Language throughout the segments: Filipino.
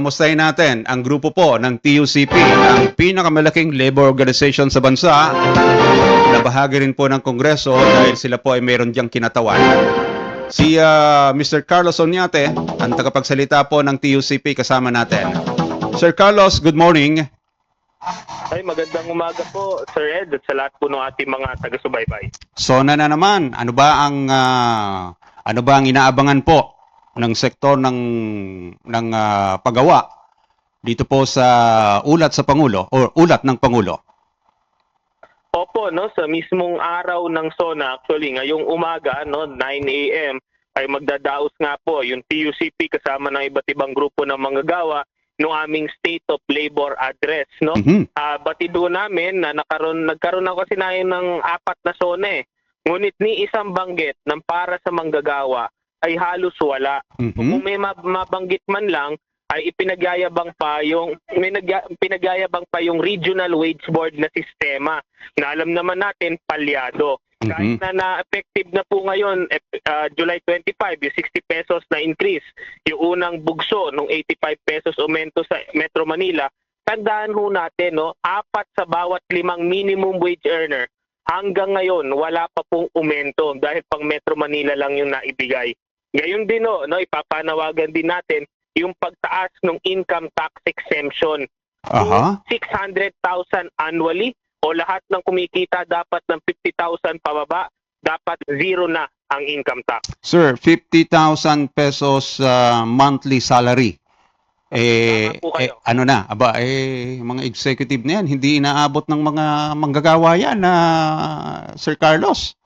Kamustahin natin ang grupo po ng TUCP, ang pinakamalaking labor organization sa bansa na bahagi rin po ng Kongreso dahil sila po ay mayroon diyang kinatawan. Si Mr. Carlos Oñate, ang tagapagsalita po ng TUCP kasama natin. Sir Carlos, good morning. Ay, magandang umaga po, Sir Ed, at sa lahat po ng ating mga taga-subaybay. Sona na naman, ano ba ang inaabangan po ng sektor ng paggawa dito po sa ulat sa Pangulo o ulat ng Pangulo? Opo, no, sa mismong araw ng SONA, actually ngayong umaga, no, 9 AM ay magdadaos nga po yung TUCP kasama ng iba't ibang grupo ng manggagawa no aming State of Labor Address, no. Batido namin na nagkaroon ako kasi ng 4 na SONA eh. Ngunit ni isang banggit ng para sa manggagawa ay halos wala. Kung may mabanggit man lang ay ipinagyayabang pa yung Regional Wage Board na sistema na alam naman natin palyado. Kahit na effective na po ngayon, July 25, yung 60 pesos na increase, yung unang bugso nung 85 pesos aumento sa Metro Manila, tandaan ho natin, no, 4 sa bawat 5 minimum wage earner, hanggang ngayon wala pa pong aumento dahil pang Metro Manila lang yung naibigay. Ngayon din, no, ipapanawagan din natin yung pagtaas ng income tax exemption to 600,000 annually o lahat ng kumikita dapat ng 50,000 pababa, dapat zero na ang income tax. Sir, 50,000 pesos monthly salary. Ano na, mga executive na yan, hindi inaabot ng mga manggagawa yan na Sir Carlos.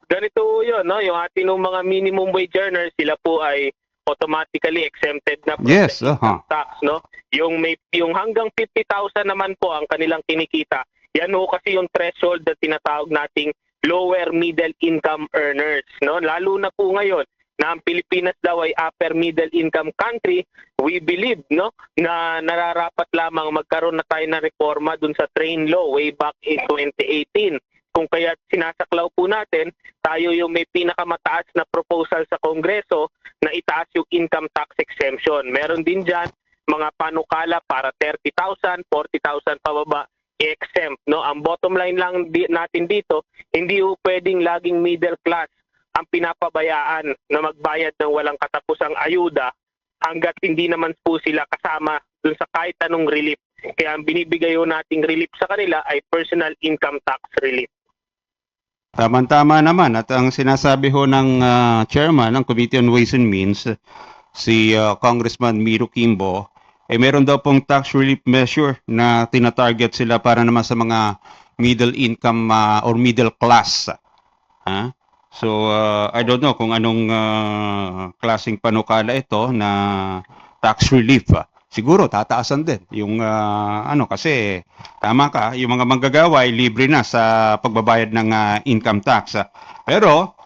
Ganito yun, no? Yung ating mga minimum wage earners, sila po ay automatically exempted na from the income tax, no? Yung hanggang 50,000 naman po ang kanilang kinikita. Yan ho kasi yung threshold na tinatawag nating lower middle income earners, no? Lalo na po ngayon na ang Pilipinas daw ay upper middle income country, we believe, no, na nararapat lamang magkaroon na tayo ng reforma dun sa train law way back in 2018. Kung kaya sinasaklaw po natin, tayo yung may pinakamataas na proposal sa Kongreso na itaas yung income tax exemption. Meron din dyan mga panukala para 30,000, 40,000 pababa exempt, no? Ang bottom line lang natin dito, hindi po pwedeng laging middle class ang pinapabayaan na magbayad ng walang katapusang ayuda hanggat hindi naman po sila kasama dun sa kahit anong relief. Kaya ang binibigay ho nating relief sa kanila ay personal income tax relief. Tama-tama naman at ang sinasabi ho ng chairman ng Committee on Ways and Means, si Congressman Miro Kimbo, meron daw pong tax relief measure na tina-target sila para naman sa mga middle income or middle class. So, I don't know kung anong klaseng panukala ito na tax relief. Siguro tataasan din yung kasi tama ka, yung mga manggagawa ay libre na sa pagbabayad ng income tax. Pero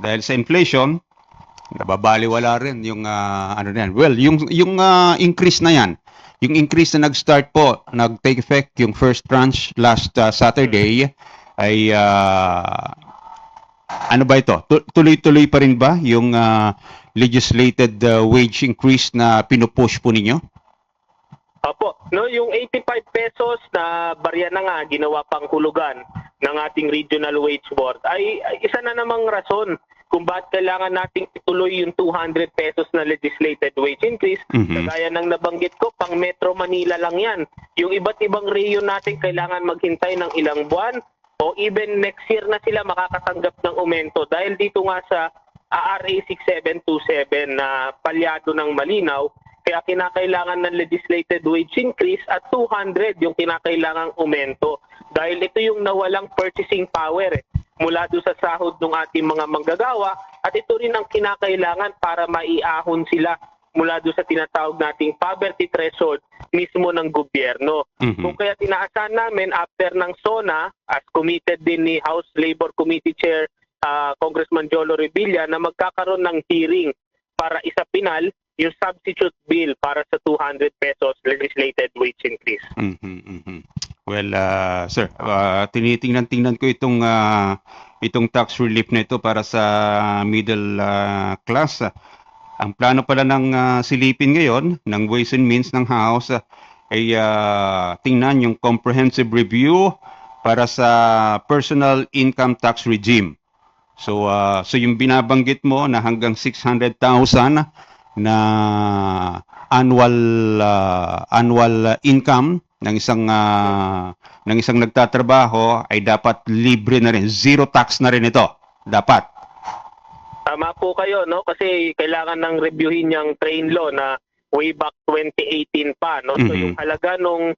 dahil sa inflation, nababaliwala rin yung Well, yung increase na yan. Yung increase na nag-start po, nag-take effect yung first tranche last Saturday ay ano ba ito? Tuloy-tuloy pa rin ba yung legislated wage increase na pinupush po ninyo? Opo, no, yung 85 pesos na barya na nga ginawa pang hulugan ng ating Regional Wage Board ay isa na namang rason kung bakit kailangan nating ituloy yung 200 pesos na legislated wage increase. Kagaya ng nabanggit ko, pang Metro Manila lang yan. Yung iba't ibang region natin kailangan maghintay ng ilang buwan o even next year na sila makakatanggap ng aumento dahil dito nga sa RA 6727 na palyado ng malinaw, kaya kinakailangan ng legislated wage increase at 200 yung kinakailangang aumento. Dahil ito yung nawalang purchasing power mula doon sa sahod ng ating mga manggagawa at ito rin ang kinakailangan para maiahon sila mula doon sa tinatawag nating poverty threshold mismo ng gobyerno. Kung kaya tinaasan namin after ng SONA, as committed din ni House Labor Committee Chair Congressman Jolo Revilla na magkakaroon ng hearing para isapinal yung substitute bill para sa 200 pesos legislated wage increase. Well, sir, tinitingnan ko itong tax relief na ito para sa middle class. Ang plano pala ng silipin ngayon ng Ways and Means ng House ay tingnan yung comprehensive review para sa personal income tax regime. So yung binabanggit mo na hanggang 600,000 na annual income ng isang nagtatrabaho ay dapat libre na rin, zero tax na rin ito. Dapat. Tama po kayo, no? Kasi kailangan nang reviewin yung train law na way back 2018 pa, no? So yung halaga noon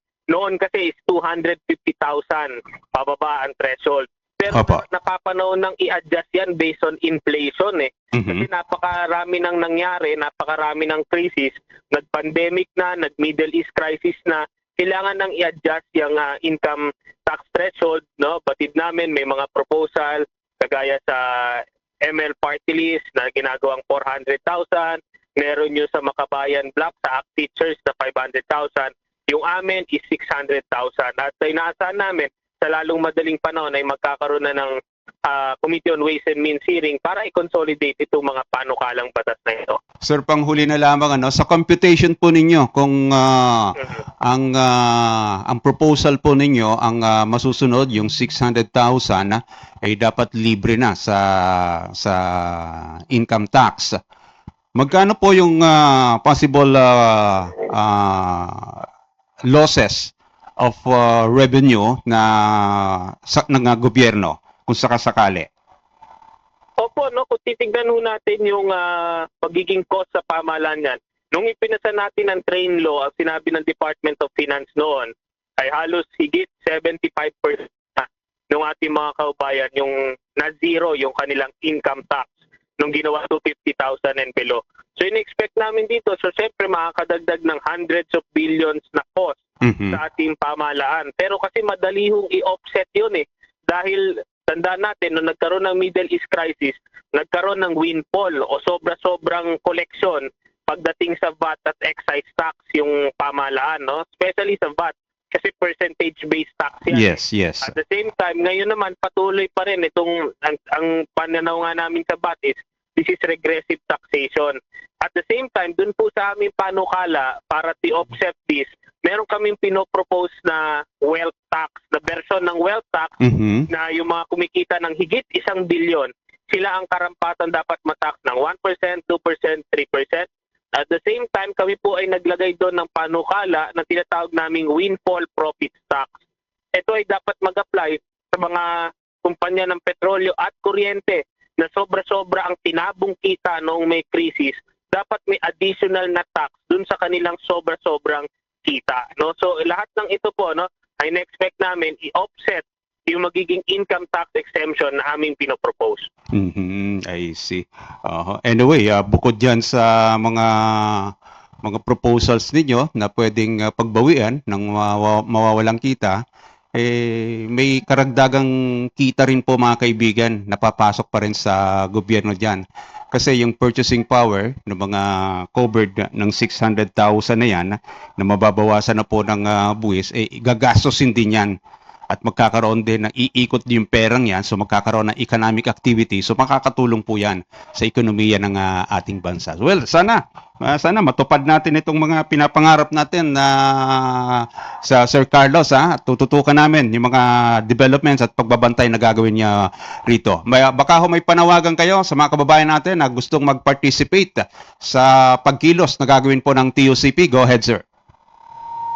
kasi is 250,000 pababa ang threshold. Pero napapanahon nang i-adjust yan based on inflation eh. Kasi napakarami nang nangyari, napakarami ng crisis, nag-pandemic na, nag-Middle East crisis na, kailangan nang i-adjust yung income tax threshold, no? Batid namin may mga proposal kagaya sa ML party list na ginagawang 400,000, meron yung sa Makabayan Block sa ACT Teachers na 500,000, yung amin is 600,000. At inaasahan namin sa lalong madaling panahon ay magkakaroon na ng Committee on Ways and Means hearing para i-consolidate itong mga panukalang batas na ito. Sir, panghuli na lamang sa computation po ninyo kung ang proposal po ninyo ang masusunod yung 600,000 ay dapat libre na sa income tax. Magkano po yung possible losses of revenue ng gobyerno kung sakasakali? Opo, no, kung titignan natin yung pagiging cost sa pamahalaan yan, nung ipinasa natin ang train law, ang sinabi ng Department of Finance noon, ay halos higit 75% ng ating mga kaubayan yung na-zero yung kanilang income tax nung ginawa to 50,000 and below. So in-expect namin dito, so syempre makakadagdag ng hundreds of billions na cost sa ating pamahalaan. Pero kasi madali hong i-offset yun eh. Dahil tandaan natin, nung nagkaroon ng Middle East crisis, nagkaroon ng windfall o sobra-sobrang collection pagdating sa VAT at excise tax yung pamahalaan, no? Especially sa VAT. Kasi percentage-based tax yan. Yes. At the same time, ngayon naman patuloy pa rin itong ang pananaw nga namin sa VAT is this is regressive taxation. At the same time, dun po sa aming panukala para to-offset this, meron kaming pinopropose na wealth tax, na version ng wealth tax na yung mga kumikita ng higit 1 billion, sila ang karampatan dapat matax ng 1%, 2%, 3%. At the same time, kami po ay naglagay doon ng panukala na tinatawag naming windfall profits tax. Ito ay dapat mag-apply sa mga kumpanya ng petrolyo at kuryente na sobra-sobra ang tinabong kita noong may krisis. Dapat may additional na tax doon sa kanilang sobra-sobrang kita. No? So lahat ng ito po, no, ay na-expect namin i-offset yung magiging income tax exemption na aming pinopropose. I see. Anyway, bukod dyan sa mga proposals ninyo na pwedeng pagbawian ng mawawalang kita, may karagdagang kita rin po mga kaibigan na papasok pa rin sa gobyerno dyan. Kasi yung purchasing power ng mga covered ng 600,000 na yan na mababawasan na po ng buwis, gagastosin din yan. At magkakaroon din ng iikot yung perang yan, so magkakaroon ng economic activity, so makakatulong po yan sa ekonomiya ng ating bansa. Well, sana matupad natin itong mga pinapangarap natin na sa Sir Carlos, at tututukan namin yung mga developments at pagbabantay na gagawin niya rito. Baka may panawagan kayo sa mga kababayan natin na gustong mag-participate sa pagkilos na gagawin po ng TUCP. Go ahead, sir.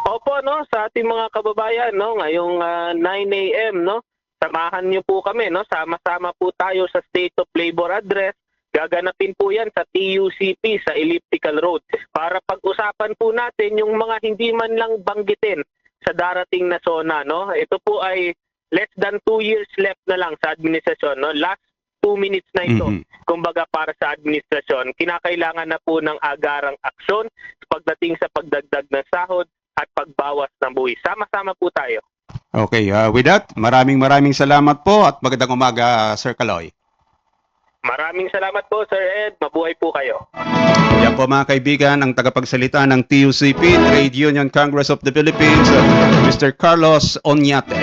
Opo, no, sa ating mga kababayan, no, ngayong 9 a.m., no, samahan niyo po kami, no, sama-sama po tayo sa State of Labor Address. Gaganapin po yan sa TUCP sa Elliptical Road para pag-usapan po natin yung mga hindi man lang banggitin sa darating na SONA, no. Ito po ay less than 2 years left na lang sa administrasyon, no. Last 2 minutes na ito. Kumbaga para sa administrasyon, kinakailangan na po ng agarang aksyon pagdating sa pagdagdag ng sahod at pagbawas ng buwis. Sama-sama po tayo. Okay, with that, maraming salamat po at magandang umaga, Sir Caloy. Maraming salamat po, Sir Ed. Mabuhay po kayo. Yan po mga kaibigan, ang tagapagsalita ng TUCP, Trade Union Congress of the Philippines, Mr. Carlos Oñate.